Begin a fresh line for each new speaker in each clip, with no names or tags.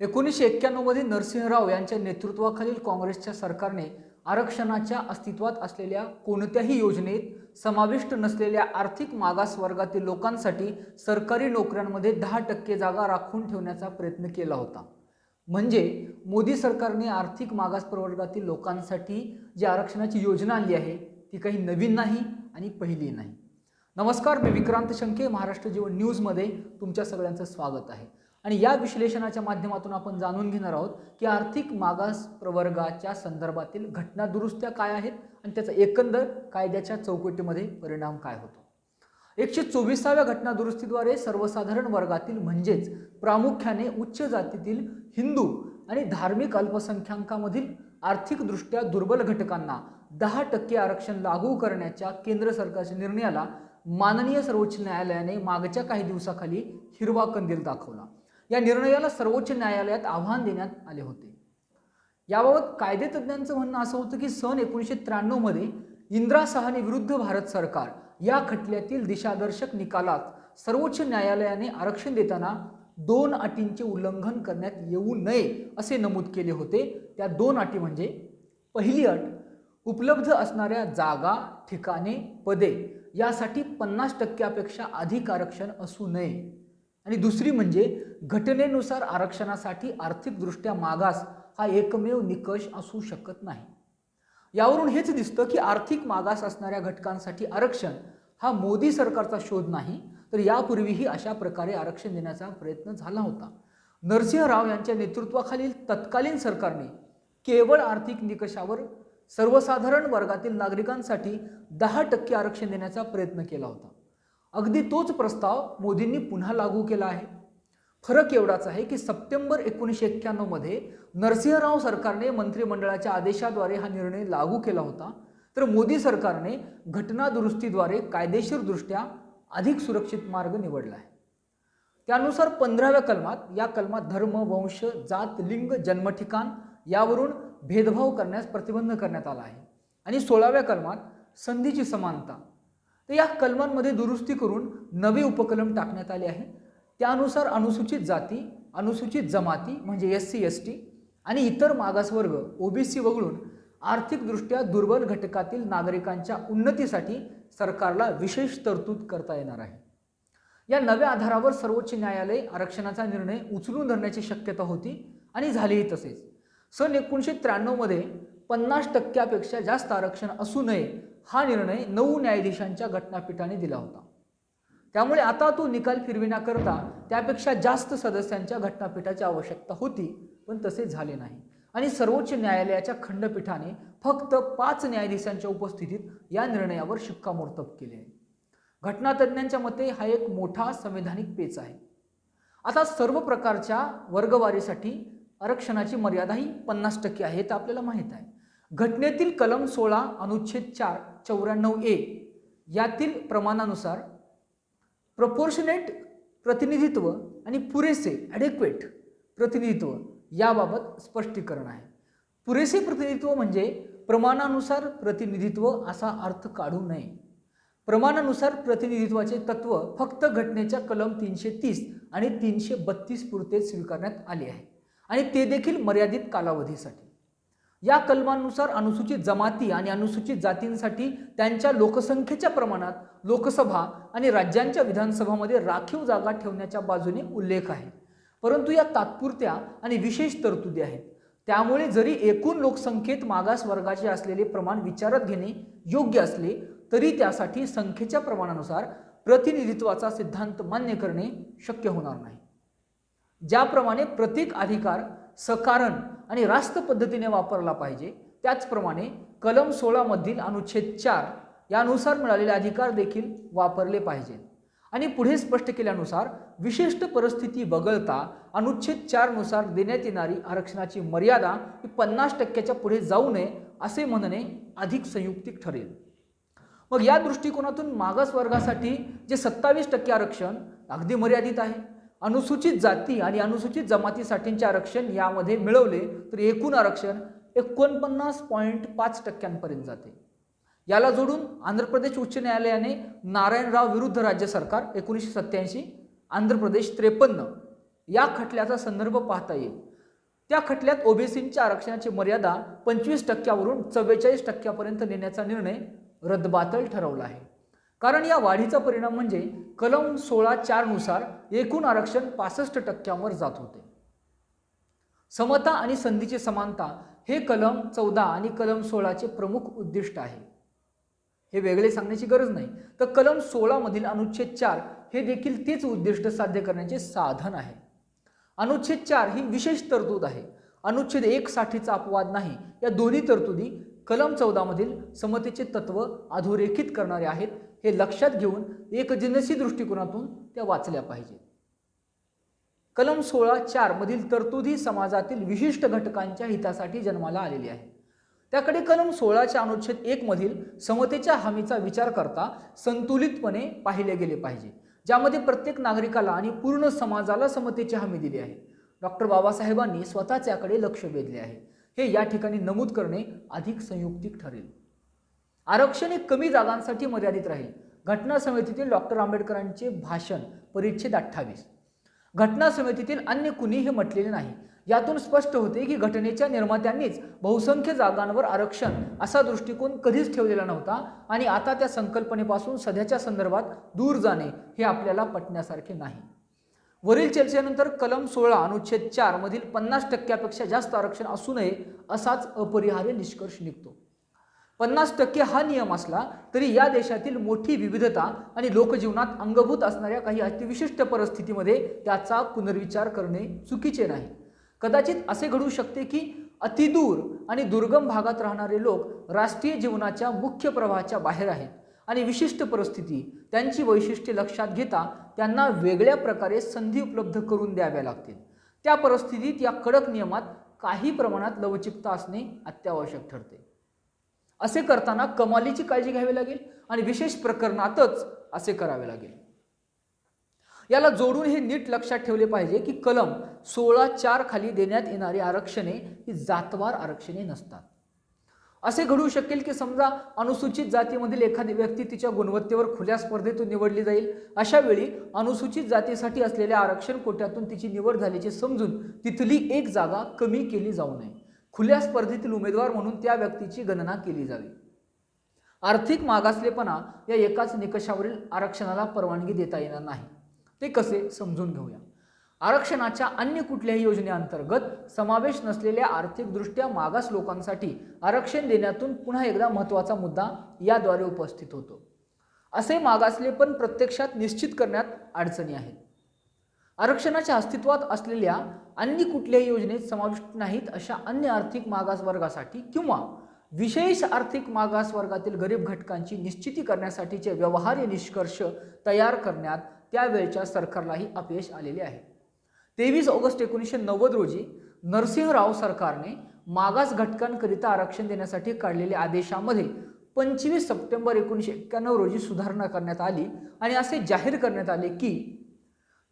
1991 मध्ये नरसिंह राव यांच्या नेतृत्वाखालील काँग्रेसच्या सरकारने आरक्षणाच्या अस्तित्वात असलेल्या कोणत्याही योजनेत समाविष्ट नसलेल्या आर्थिक मागास वर्गातील लोकांसाठी सरकारी नोकऱ्यांमध्ये 10% जागा राखून ठेवण्याचा प्रयत्न केला होता। म्हणजे मोदी सरकारने आर्थिक मागास प्रवर्गातील लोकांसाठी जी आरक्षणाची योजना आणली आहे ती काही नवीन नाही आणि पहिली नाही। नमस्कार, मी विक्रांत शंके, महाराष्ट्र जीवन न्यूज मध्ये तुमच्या सगळ्यांचं स्वागत आहे। आणि या विश्लेषणाच्या माध्यमातून आपण जाणून घेणार आहोत की आर्थिक मागास प्रवर्गाच्या संदर्भातील घटना दुरुस्त्या काय आहेत आणि त्याचा एकंदर कायद्याच्या चौकटीमध्ये परिणाम काय होतो। 124व्या घटना दुरुस्तीद्वारे सर्वसाधारण वर्गातील म्हणजेच प्रामुख्याने उच्च जातीतील हिंदू आणि धार्मिक अल्पसंख्याकांमधील आर्थिकदृष्ट्या दुर्बल घटकांना 10% आरक्षण लागू करण्याच्या केंद्र सरकारच्या निर्णयाला माननीय सर्वोच्च न्यायालयाने मागच्या काही दिवसाखाली हिरवा कंदील दाखवला। या निर्णयाला सर्वोच्च न्यायालयात आव्हान देण्यात आले होते। याबाबत कायदेतज्ञांचं म्हणणं असं होतं की सन 1993 मध्ये इंदिरा साहनी विरुद्ध भारत सरकार या खटल्यातील दिशादर्शक निकालात सर्वोच्च न्यायालयाने आरक्षण देताना 2 अटींचे उल्लंघन करण्यात येऊ नये असे नमूद केले होते। त्या 2 अटी म्हणजे पहिली अट, उपलब्ध असणाऱ्या जागा, ठिकाणे, पदे यासाठी 50% पेक्षा अधिक आरक्षण असू नये आणि दुसरी म्हणजे घटनेनुसार आरक्षणासाठी आर्थिकदृष्ट्या मागास हा एकमेव निकष असू शकत नाही। यावरून हेच दिसतं की आर्थिक मागास असणाऱ्या घटकांसाठी आरक्षण हा मोदी सरकारचा शोध नाही, तर यापूर्वीही अशा प्रकारे आरक्षण देण्याचा प्रयत्न झाला होता। नरसिंह राव यांच्या नेतृत्वाखालील तत्कालीन सरकारने केवळ आर्थिक निकषावर सर्वसाधारण वर्गातील नागरिकांसाठी 10% आरक्षण देण्याचा प्रयत्न केला होता। अगदी तोच प्रस्ताव मोदींनी पुन्हा लागू केला आहे। फरक एवढाच आहे की सप्टेंबर 1991 मध्ये नरसिंह राव सरकारने मंत्रिमंडळाच्या आदेशाद्वारे हा निर्णय लागू केला होता, तर मोदी सरकारने घटना दुरुस्तीद्वारे कायदेशीरदृष्ट्या अधिक सुरक्षित मार्ग निवडला आहे। त्यानुसार 15व्या कलमात, या कलमात धर्म, वंश, जात, लिंग, जन्मठिकाण यावरून भेदभाव करण्यास प्रतिबंध करण्यात आला आहे आणि 16व्या कलमात संधीची समानता, तर या कलमांमध्ये दुरुस्ती करून नवे उपकलम टाकण्यात आले आहे। त्यानुसार अनुसूचित जाती, अनुसूचित जमाती म्हणजे SC ST आणि इतर मागासवर्ग OBC वगळून आर्थिकदृष्ट्या दुर्बल घटकातील नागरिकांच्या उन्नतीसाठी सरकारला विशेष तरतूद करता येणार आहे। या नव्या आधारावर सर्वोच्च न्यायालय आरक्षणाचा निर्णय उचलून धरण्याची शक्यता होती आणि झालेही तसेच। सन 1993 मध्ये 50% पेक्षा जास्त आरक्षण असू नये हा निर्णय 9 न्यायाधीशांच्या घटनापीठाने दिला होता। त्यामुळे आता तो निकाल फिरविण्याकरता त्यापेक्षा जास्त सदस्यांच्या घटनापीठाची आवश्यकता होती, पण तसे झाले नाही आणि सर्वोच्च न्यायालयाच्या खंडपीठाने फक्त 5 न्यायाधीशांच्या उपस्थितीत या निर्णयावर शिक्कामोर्तब केले। घटनातज्ञांच्या मते हा एक मोठा संवैधानिक पेच आहे। आता सर्व प्रकारच्या वर्गवारीसाठी आरक्षणाची मर्यादा ही 50% आहे, हे आपल्याला माहित आहे। घटनेतील कलम 16 अनुच्छेद 4 94A यातील प्रमाणानुसार प्रपोर्शनेट प्रतिनिधित्व आणि पुरेसे ॲडेक्वेट प्रतिनिधित्व याबाबत स्पष्टीकरण आहे। पुरेसे प्रतिनिधित्व म्हणजे प्रमाणानुसार प्रतिनिधित्व असा अर्थ काढू नये। प्रमाणानुसार प्रतिनिधित्वाचे तत्व फक्त घटनेच्या कलम 330 आणि 332 पुरते स्वीकारण्यात आले आहे आणि ते देखील मर्यादित कालावधीसाठी। या कलमांनुसार अनुसूचित जमाती आणि अनुसूचित जातींसाठी त्यांच्या लोकसंख्येच्या प्रमाणात लोकसभा आणि राज्यांच्या विधानसभामध्ये राखीव जागा ठेवण्याच्या बाजूने उल्लेख आहे, परंतु या तात्पुरत्या आणि विशेष तरतुदी आहेत। त्यामुळे जरी एकूण लोकसंख्येत मागास वर्गाचे असलेले प्रमाण विचारात घेणे योग्य असले तरी त्यासाठी संख्येच्या प्रमाणानुसार प्रतिनिधित्वाचा सिद्धांत मान्य करणे शक्य होणार नाही। ज्याप्रमाणे प्रत्येक अधिकार सकारण आणि रास्त पद्धतीने वापरला पाहिजे, त्याचप्रमाणे कलम 16 मधील अनुच्छेद 4 यानुसार मिळालेले अधिकार देखील वापरले पाहिजे आणि पुढे स्पष्ट केल्यानुसार विशिष्ट परिस्थिती वगळता अनुच्छेद 4 नुसार देण्यात येणारी आरक्षणाची मर्यादा ही 50%च्या पुढे जाऊ नये असे म्हणणे अधिक संयुक्तिक ठरेल। मग या दृष्टिकोनातून मागास वर्गासाठी जे 27% आरक्षण अगदी मर्यादित आहे। अनुसूचित जाती आणि अनुसूचित जमातीसाठीचे आरक्षण यामध्ये मिळवले तर एकूण आरक्षण 49.5% पर्यंत जाते। याला जोडून आंध्र प्रदेश उच्च न्यायालयाने नारायण राव विरुद्ध राज्य सरकार 1987, आंध्र प्रदेश 53 या खटल्याचा संदर्भ पाहता येईल। त्या खटल्यात ओबीसींच्या आरक्षणाची मर्यादा 25% 44% नेण्याचा निर्णय रद्दबातल ठरवला आहे. कारण या वाढीचा परिणाम म्हणजे कलम 16(4) नुसार एकूण आरक्षण 65% जात होते. समता आणि संधीची समानता हे कलम 14 आणि कलम 16 प्रमुख उद्दिष्ट आहे. हे वेगळे सांगण्याची गरज नाही. तर कलम 16 मधील अनुच्छेद 4 हे देखील तेच उद्दिष्ट साध्य करण्याचे साधन आहे. अनुच्छेद 4 ही विशेष तरतूद आहे. अनुच्छेद 1 साठीचा अपवाद नाही. या दोन्ही तरतुदी कलम 14 मधील समतेचे तत्व अधोरेखित करणारे आहेत. हे लक्षात घेऊन एकजिनसी दृष्टिकोनातून त्या वाचल्या पाहिजेत. कलम 16(4) मधील तरतुदी समाजातील विशिष्ट घटकांच्या हितासाठी जन्माला आलेली आहे. त्याकडे कलम 16च्या अनुच्छेद 1 मधील समतेच्या हमीचा विचार करता संतुलितपणे पाहिले गेले पाहिजे, ज्यामध्ये प्रत्येक नागरिकाला आणि पूर्ण समाजाला समतेची हमी दिली आहे. डॉक्टर बाबासाहेबांनी स्वतःच याकडे लक्ष वेधले आहे. हे या ठिकाणी नमूद करणे अधिक संयुक्तिक ठरेल. आरक्षण हे कमी जागांसाठी मर्यादित राहील. घटना समितीतील डॉक्टर आंबेडकरांचे भाषण परिच्छेद 28. घटना समितीतील अन्य कुणी हे म्हटलेले नाही. यातून स्पष्ट होते की घटनेच्या निर्मात्यांनीच बहुसंख्य जागांवर आरक्षण असा दृष्टिकोन कधीच ठेवलेला नव्हता आणि आता त्या संकल्पनेपासून सध्याच्या संदर्भात दूर जाणे हे आपल्याला पटण्यासारखे नाही. वरील चर्चेनंतर कलम 16 अनुच्छेद 4 मधील 50% जास्त आरक्षण असू नये असाच अपरिहार्य निष्कर्ष निघतो. 50% हा नियम असला तरी या देशातील मोठी विविधता आणि लोकजीवनात अंगभूत असणाऱ्या काही अतिविशिष्ट परिस्थितीमध्ये त्याचा पुनर्विचार करणे चुकीचे नाही. कदाचित असे घडू शकते की अतिदूर आणि दुर्गम भागात राहणारे लोक राष्ट्रीय जीवनाच्या मुख्य प्रवाहाच्या बाहेर आहेत आणि विशिष्ट परिस्थिती त्यांची वैशिष्ट्ये लक्षात घेता त्यांना वेगळ्या प्रकारे संधी उपलब्ध करून द्याव्या लागतील. त्या परिस्थितीत या कडक नियमात काही प्रमाणात लवचिकता असणे अत्यावश्यक ठरते. असे करताना कमालीची काळजी घ्यावी लागेल आणि विशेष प्रकरणातच असे करावे लागेल. याला जोडून हे नीट लक्षात ठेवले पाहिजे की कलम 16(4) खाली देण्यात येणारी आरक्षणे ही जातवार आरक्षणे नसतात. असे घडू शकेल की समजा अनुसूचित जातीमधील एखादी व्यक्ती तिच्या गुणवत्तेवर खुल्या स्पर्धेतून निवडली जाईल. अशा वेळी अनुसूचित जातीसाठी असलेल्या आरक्षण कोट्यातून तिची निवड झाल्याचे समजून तिथली एक जागा कमी केली जाऊ नये. खुल्या स्पर्धेतील उमेदवार म्हणून त्या व्यक्तीची गणना केली जावी. आर्थिक मागासलेपणा या एकाच निकषावरील आरक्षणाला परवानगी देता येणार नाही. ते कसे समजून घेऊया. आरक्षणाच्या अन्य कुठल्याही योजनेअंतर्गत समावेश नसलेल्या आर्थिकदृष्ट्या मागास लोकांसाठी आरक्षण देण्यातून पुन्हा एकदा महत्त्वाचा मुद्दा याद्वारे उपस्थित होतो. असे मागासलेपण प्रत्यक्षात निश्चित करण्यात अडचणी आहेत. आरक्षणाच्या अस्तित्वात असलेल्या अन्य कुठल्याही योजनेत समाविष्ट नाहीत अशा अन्य आर्थिक मागास वर्गासाठी किंवा विशेष आर्थिक मागास वर्गातील गरीब घटकांची निश्चिती करण्यासाठीचे व्यवहार्य निष्कर्ष तयार करण्यात त्यावेळच्या सरकारलाही अपयश आलेले आहे. 23 ऑगस्ट 1990 रोजी नरसिंहराव सरकारने मागास घटकांकरिता आरक्षण देण्यासाठी काढलेल्या आदेशामध्ये 25 सप्टेंबर 1991 रोजी सुधारणा करण्यात आली आणि असे जाहीर करण्यात आले की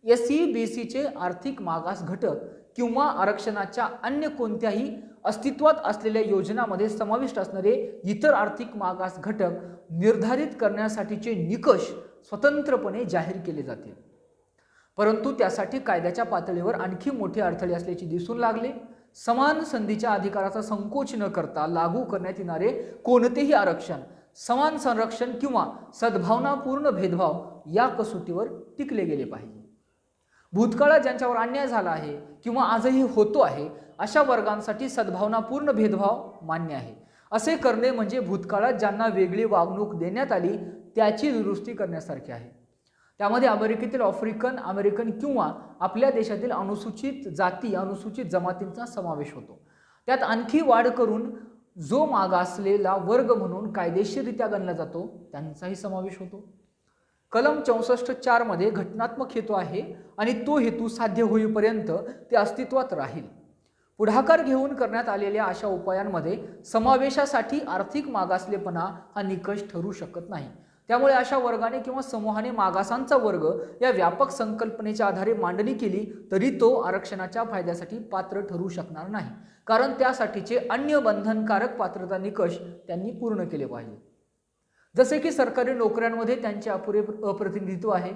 SC-BCचे आर्थिक मागास घटक किंवा आरक्षणाच्या अन्य कोणत्याही अस्तित्वात असलेल्या योजनांमध्ये समाविष्ट असणारे इतर आर्थिक मागास घटक निर्धारित करण्यासाठीचे निकष स्वतंत्रपणे जाहीर केले जातील. परंतु त्यासाठी कायद्याच्या पातळीवर आणखी मोठे अडथळे असल्याचे दिसून लागले. समान संधीच्या अधिकाराचा संकोच न करता लागू करण्यात येणारे कोणतेही आरक्षण समान संरक्षण किंवा सद्भावनापूर्ण भेदभाव या कसोटीवर टिकले गेले पाहिजे. भूतकाळात ज्यांच्यावर अन्याय झाला आहे किंवा आजही होतो आहे अशा वर्गांसाठी सद्भावनापूर्ण भेदभाव मान्य आहे. असे करणे म्हणजे भूतकाळात ज्यांना वेगळी वागणूक देण्यात आली त्याची दुरुस्ती करण्यासारखे आहे. त्यामध्ये अमेरिकेतील आफ्रिकन अमेरिकन किंवा आपल्या देशातील अनुसूचित जाती अनुसूचित जमातींचा समावेश होतो. त्यात आणखी वाढ करून जो मागासलेला वर्ग म्हणून कायदेशीररित्या गणला जातो त्यांचाही समावेश होतो. कलम 64(4) मध्ये घटनात्मक हेतू आहे आणि तो हेतू साध्य होईपर्यंत ते अस्तित्वात राहील. पुढाकार घेऊन करण्यात आलेल्या अशा उपायांमध्ये समावेशासाठी आर्थिक मागासलेपणा हा निकष ठरू शकत नाही. त्यामुळे अशा वर्गाने किंवा समूहाने मागासांचा वर्ग या व्यापक संकल्पनेच्या आधारे मांडणी केली तरी तो आरक्षणाच्या फायद्यासाठी पात्र ठरू शकणार नाही, कारण त्यासाठीचे अन्य बंधनकारक पात्रता निकष त्यांनी पूर्ण केले पाहिजे. जसे की सरकारी नोकऱ्यांमध्ये त्यांचे अपुरे अप्रतिनिधित्व आहे,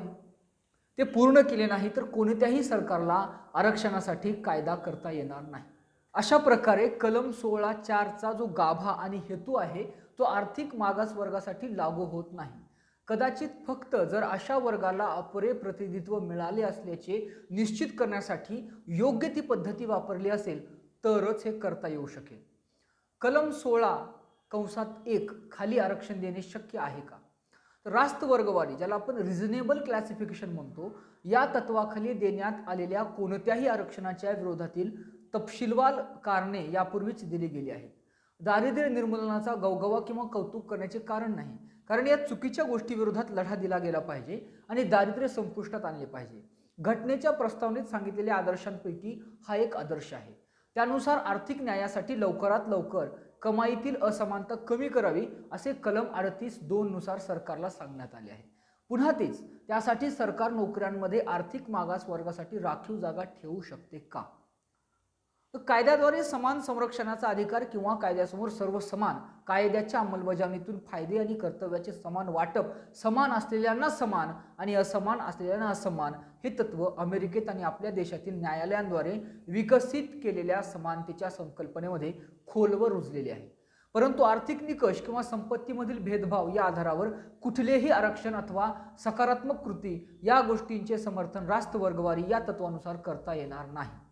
ते पूर्ण केले नाही तर कोणत्याही सरकारला आरक्षणासाठी कायदा करता येणार नाही. अशा प्रकारे कलम 16(4) जो गाभा आणि हेतू आहे तो आर्थिक मागास वर्गासाठी लागू होत नाही। कदाचित फक्त जर अशा वर्गाला अपरे प्रतिनिधित्व मिळाले असल्याचे निश्चित करण्यासाठी योग्य ती पद्धती वापरली असेल तरच हे करता येऊ शकेल। कलम 16(1) खाली आरक्षण देणे शक्य आहे का? रास्त वर्गवारी, ज्याला आपण रिझनेबल क्लासिफिकेशन म्हणतो, या तत्वाखाली देण्यात आलेल्या कोणत्याही आरक्षणाच्या विरोधातील तपशीलवार कारणे यापूर्वीच दिली गेली आहेत। दारिद्र्य निर्मूलनाचा गवगवा किंवा कौतुक करण्याचे कारण नाही, कारण या चुकीच्या गोष्टी विरोधात लढा दिला गेला पाहिजे आणि दारिद्र्य संपुष्टात आणले पाहिजे। घटनेच्या प्रस्तावनेत सांगितलेल्या आदर्शांपैकी हा एक आदर्श आहे। त्यानुसार आर्थिक न्यायासाठी लवकरात लवकर कमाईतील असमानता कमी करावी असे कलम 38(2) नुसार सरकारला सांगण्यात आले आहे। पुन्हा तेच, त्यासाठी सरकार नोकऱ्यांमध्ये आर्थिक मागास वर्गासाठी राखीव जागा ठेवू शकते का? कायद्याद्वारे समान संरक्षणाचा अधिकार किंवा कायद्यासमोर सर्व समान, कायद्याच्या अंमलबजावणीतून फायदे आणि कर्तव्याचे समान वाटप, समान असलेल्यांना समान आणि असमान असलेल्यांना असमान, हे तत्व अमेरिकेत आणि आपल्या देशातील न्यायालयांद्वारे विकसित केलेल्या समानतेच्या संकल्पनेमध्ये खोलवर रुजलेले आहे। परंतु आर्थिक निकष किंवा संपत्तीमधील भेदभाव या आधारावर कुठलेही आरक्षण अथवा सकारात्मक कृती या गोष्टींचे समर्थन रास्त वर्गवारी या तत्वानुसार करता येणार नाही।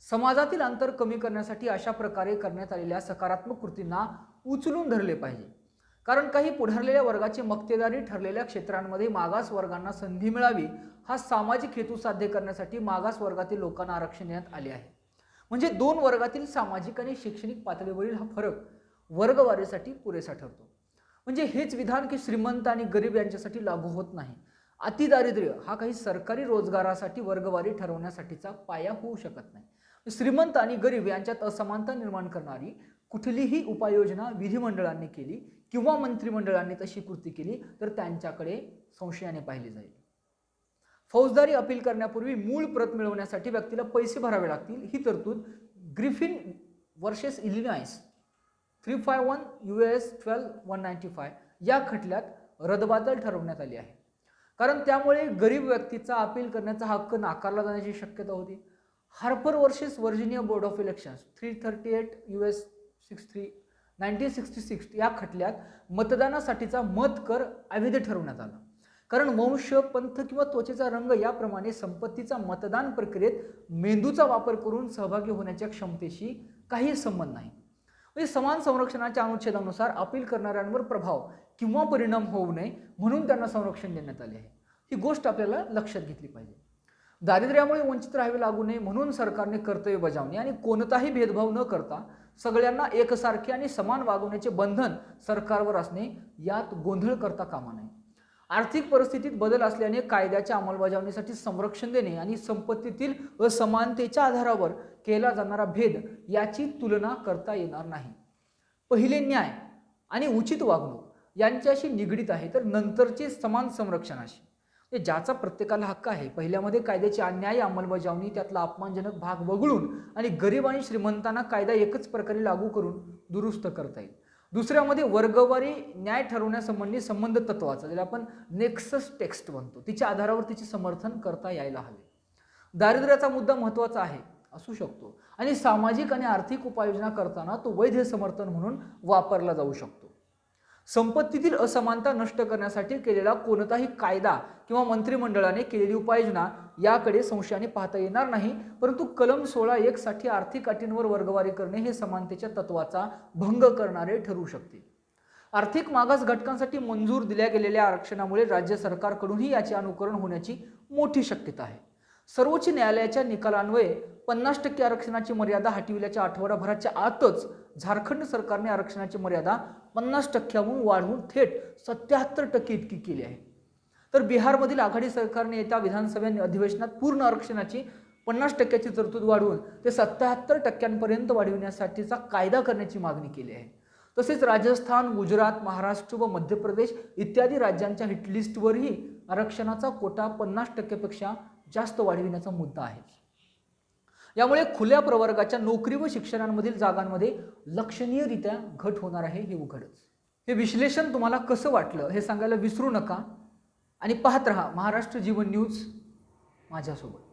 समाजातील अंतर कमी करण्यासाठी अशा प्रकारे करण्यात आलेल्या सकारात्मक कृतींना उचलून धरले पाहिजे, कारण काही पुढारलेल्या वर्गाची मक्तेदारी ठरलेल्या क्षेत्रांमध्ये मागास वर्गांना संधी मिळावी हा सामाजिक हेतू साध्य करण्यासाठी मागास वर्गातील लोकांना आरक्षण देण्यात आले आहे। म्हणजे दोन वर्गातील सामाजिक आणि शैक्षणिक पातळीवरील हा फरक वर्गवारीसाठी पुरेसा ठरतो। म्हणजे हेच विधान की श्रीमंत आणि गरीब यांच्यासाठी लागू होत नाही। अतिदारिद्र्य हा काही सरकारी रोजगारासाठी वर्गवारी ठरवण्यासाठीचा पाया होऊ शकत नाही। श्रीमंत आणि गरीब यांच्यात असमानता निर्माण करणारी कुठलीही उपाययोजना विधिमंडळांनी केली किंवा मंत्रिमंडळांनी तशी कृती केली तर त्यांच्याकडे संशयाने पाहिले जाईल। फौजदारी अपील करण्यापूर्वी मूळ प्रत मिळवण्यासाठी व्यक्तीला पैसे भरावे लागतील ही तरतूद ग्रिफिन वर्सेस इलिनॉइस 351 US 12-195 या खटल्यात रदबातल ठरवण्यात आली आहे, कारण त्यामुळे गरीब व्यक्तीचा अपील करण्याचा हक्क नाकारला जाण्याची शक्यता होती। Harper versus Virginia board of elections 338 US 63 1966 या खटल्यात मतदानासाठीचा मत कर अवैध ठरवण्यात आला, कारण वंश, पंथ किंवा त्वचेचा रंग याप्रमाणे संपत्तीचा मतदान प्रक्रियेत मेंदूचा वापर करून सहभागी होण्याच्या क्षमतेशी काही संबंध नाही। म्हणजे समान संरक्षणाच्या अनुच्छेदानुसार अपील करणाऱ्यांवर प्रभाव किंवा परिणाम होऊ नये म्हणून त्यांना संरक्षण देण्यात आले आहे। ही गोष्ट आपल्याला लक्षात घेतली पाहिजे। दारिद्र्यामुळे वंचित राहावे लागू नये म्हणून सरकारने कर्तव्य बजावणे आणि कोणताही भेदभाव न करता सगळ्यांना एकसारखे आणि समान वागवण्याचे बंधन सरकारवर असणे यात गोंधळ करता कामा नये। आर्थिक परिस्थितीत बदल असल्याने कायद्याच्या अंमलबजावणीसाठी संरक्षण देणे आणि संपत्तीतील असमानतेच्या आधारावर केला जाणारा भेद याची तुलना करता येणार नाही। पहिले न्याय आणि उचित वागणूक यांच्याशी निगडित आहे तर नंतरचे समान संरक्षणाशी, ज्याचा प्रत्येकाला हक्क आहे। पहिल्यामध्ये कायद्याची अन्याय अंमलबजावणी, त्यातला अपमानजनक भाग वगळून आणि गरीब आणि श्रीमंतांना कायदा एकच प्रकारे लागू करून दुरुस्त करता येईल। दुसऱ्यामध्ये वर्गवारी न्याय ठरवण्यासंबंधी संबंध तत्वाचा, ज्याला आपण नेक्सस टेक्स्ट म्हणतो, तिच्या आधारावर तिचे समर्थन करता यायला हवे। दारिद्र्याचा मुद्दा महत्त्वाचा आहे, असू शकतो आणि सामाजिक आणि आर्थिक उपाययोजना करताना तो वैध समर्थन म्हणून वापरला जाऊ शकतो। संपत्तीतील असमानता नष्ट करण्यासाठी केलेला कोणताही कायदा किंवा मंत्रिमंडळाने केलेली उपाययोजना याकडे संशयाने पाहता येणार नाही, परंतु कलम 16(1) साठी आर्थिक अटींवर वर्गवारी करणे हे समानतेच्या तत्वाचा भंग करणारे ठरू शकते। आर्थिक मागास घटकांसाठी मंजूर दिल्या गेलेल्या आरक्षणामुळे राज्य सरकारकडूनही याचे अनुकरण होण्याची मोठी शक्यता आहे। सर्वोच्च न्यायालयाच्या निकालान्वये 50% आरक्षणाची मर्यादा हटविल्याच्या आठवडाभराच्या आतच झारखंड सरकारने आरक्षणाची मर्यादा 50%हून वाढवून थेट 77% इतकी केली आहे। तर बिहारमधील आघाडी सरकारने येत्या विधानसभा अधिवेशनात पूर्ण आरक्षणाची 50%ची तरतूद वाढवून ते 77% वाढविण्यासाठीचा कायदा करण्याची मागणी केली आहे। तसेच राजस्थान, गुजरात, महाराष्ट्र व मध्य प्रदेश इत्यादी राज्यांच्या हिटलिस्टवरही आरक्षणाचा कोटा 50% पेक्षा जास्त वाढविण्याचा मुद्दा आहे। यामुळे खुल्या प्रवर्गाच्या नोकरी व शिक्षणांमधील जागांमध्ये लक्षणीयरित्या घट होणार आहे हे उघडच। हे विश्लेषण तुम्हाला कसं वाटलं हे सांगायला विसरू नका आणि पाहत रहा महाराष्ट्र जीवन न्यूज माझ्यासोबत।